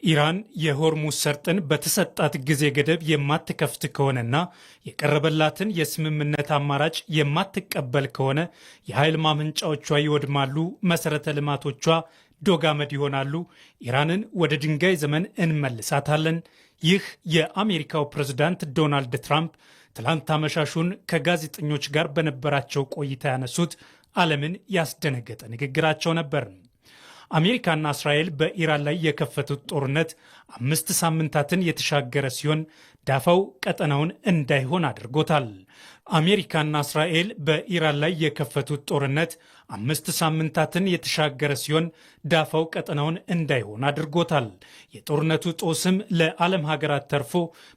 ኢራን የሆርሙዝ ሰርጥን በተሰጣት ጊዜ ገደብ የማትከፍት ከሆነና የቀረበላትን የስምምነት አማራጭ የማትቀበል ከሆነ የኃይል ማመንጫዎቿ ይወድማሉ፣ መሰረተ ልማቶቿ ዶጋመድ ይሆናሉ፣ ኢራንን ወደ ድንጋይ ዘመን እንመልሳታለን። ይህ የአሜሪካው ፕሬዝዳንት ዶናልድ ትራምፕ ትላንት አመሻሹን ከጋዜጠኞች ጋር በነበራቸው ቆይታ ያነሱት ዓለምን ያስደነገጠ ንግግራቸው ነበር። አሜሪካና እስራኤል በኢራን ላይ የከፈቱት ጦርነት 5 ሳምንታትን የተሻገረ ሲሆን ዳፋው ቀጠናውን እንዳይሆን አድርጎታል። አሜሪካና እስራኤል በኢራን ላይ የከፈቱት ጦርነት 5 ሳምንታትን የተሻገረ ሲሆን ዳፋው ቀጠናውን እንዳይሆን አድርጎታል። የጦርነቱ ጦስም ለዓለም ሀገራት ተርፎ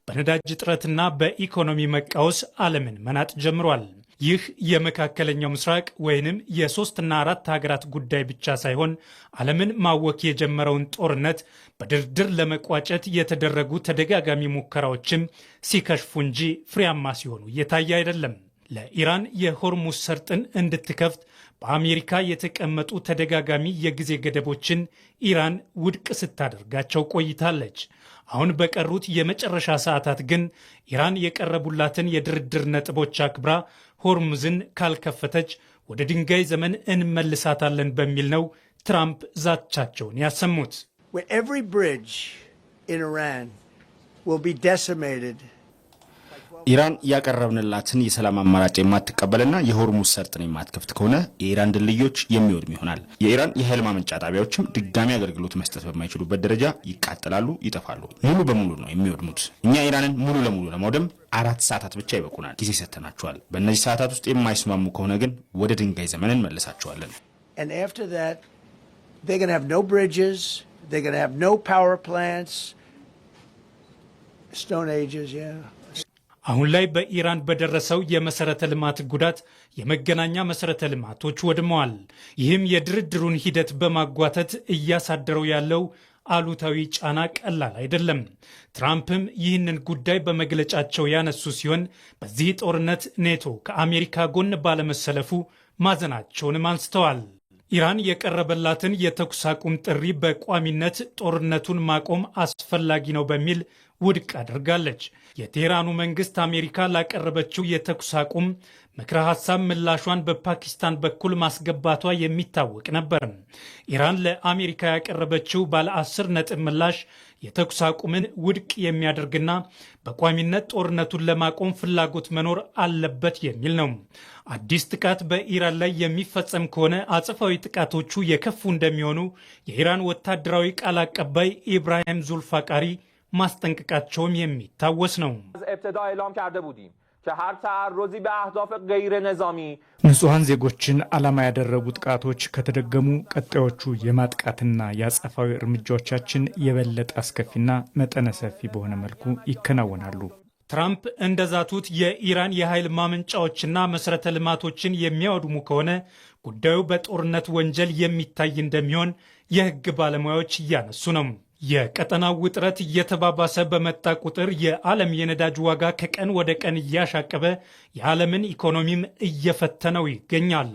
በነዳጅ እጥረትና በኢኮኖሚ መቃወስ ዓለምን መናጥ ጀምሯል። ይህ የመካከለኛው ምስራቅ ወይንም የ3 እና 4 ሀገራት ጉዳይ ብቻ ሳይሆን ዓለምን ማወክ የጀመረውን ጦርነት በድርድር ለመቋጨት የተደረጉ ተደጋጋሚ ሙከራዎችም ሲከሽፉ እንጂ ፍሬያማ ሲሆኑ እየታየ አይደለም። ለኢራን የሆርሙዝ ሰርጥን እንድትከፍት በአሜሪካ የተቀመጡ ተደጋጋሚ የጊዜ ገደቦችን ኢራን ውድቅ ስታደርጋቸው ቆይታለች። አሁን በቀሩት የመጨረሻ ሰዓታት ግን ኢራን የቀረቡላትን የድርድር ነጥቦች አክብራ ሆርሙዝን ካልከፈተች ወደ ድንጋይ ዘመን እንመልሳታለን በሚል ነው ትራምፕ ዛቻቸውን ያሰሙት። ኢራን ያቀረብንላትን የሰላም አማራጭ የማትቀበልና የሆርሙዝ ሰርጥን የማትከፍት ከሆነ የኢራን ድልድዮች የሚወድም ይሆናል። የኢራን የኃይል ማመንጫ ጣቢያዎችም ድጋሚ አገልግሎት መስጠት በማይችሉበት ደረጃ ይቃጠላሉ፣ ይጠፋሉ። ሙሉ በሙሉ ነው የሚወድሙት። እኛ ኢራንን ሙሉ ለሙሉ ለማውደም 4 ሰዓታት ብቻ ይበቁናል። ጊዜ ሰጥተናቸዋል። በእነዚህ ሰዓታት ውስጥ የማይስማሙ ከሆነ ግን ወደ ድንጋይ ዘመን እንመልሳቸዋለን። አሁን ላይ በኢራን በደረሰው የመሰረተ ልማት ጉዳት የመገናኛ መሰረተ ልማቶች ወድመዋል። ይህም የድርድሩን ሂደት በማጓተት እያሳደረው ያለው አሉታዊ ጫና ቀላል አይደለም። ትራምፕም ይህንን ጉዳይ በመግለጫቸው ያነሱ ሲሆን በዚህ ጦርነት ኔቶ ከአሜሪካ ጎን ባለመሰለፉ ማዘናቸውንም አንስተዋል። ኢራን የቀረበላትን የተኩስ አቁም ጥሪ በቋሚነት ጦርነቱን ማቆም አስፈላጊ ነው በሚል ውድቅ አድርጋለች። የቴህራኑ መንግስት አሜሪካ ላቀረበችው የተኩስ አቁም ምክረ ሐሳብ ምላሿን በፓኪስታን በኩል ማስገባቷ የሚታወቅ ነበር። ኢራን ለአሜሪካ ያቀረበችው ባለ 10 ነጥብ ምላሽ የተኩስ አቁምን ውድቅ የሚያደርግና በቋሚነት ጦርነቱን ለማቆም ፍላጎት መኖር አለበት የሚል ነው። አዲስ ጥቃት በኢራን ላይ የሚፈጸም ከሆነ አጸፋዊ ጥቃቶቹ የከፉ እንደሚሆኑ የኢራን ወታደራዊ ቃል አቀባይ ኢብራሂም ዙልፋቃሪ ማስጠንቀቃቸውም የሚታወስ ነው። ንጹሐን ዜጎችን ዓላማ ያደረጉ ጥቃቶች ከተደገሙ ቀጣዮቹ የማጥቃትና የአጸፋዊ እርምጃዎቻችን የበለጠ አስከፊና መጠነ ሰፊ በሆነ መልኩ ይከናወናሉ። ትራምፕ እንደዛቱት የኢራን የኃይል ማመንጫዎችና መሰረተ ልማቶችን የሚያወድሙ ከሆነ ጉዳዩ በጦርነት ወንጀል የሚታይ እንደሚሆን የሕግ ባለሙያዎች እያነሱ ነው። የቀጠናው ውጥረት እየተባባሰ በመጣ ቁጥር የዓለም የነዳጅ ዋጋ ከቀን ወደ ቀን እያሻቀበ የዓለምን ኢኮኖሚም እየፈተነው ይገኛል።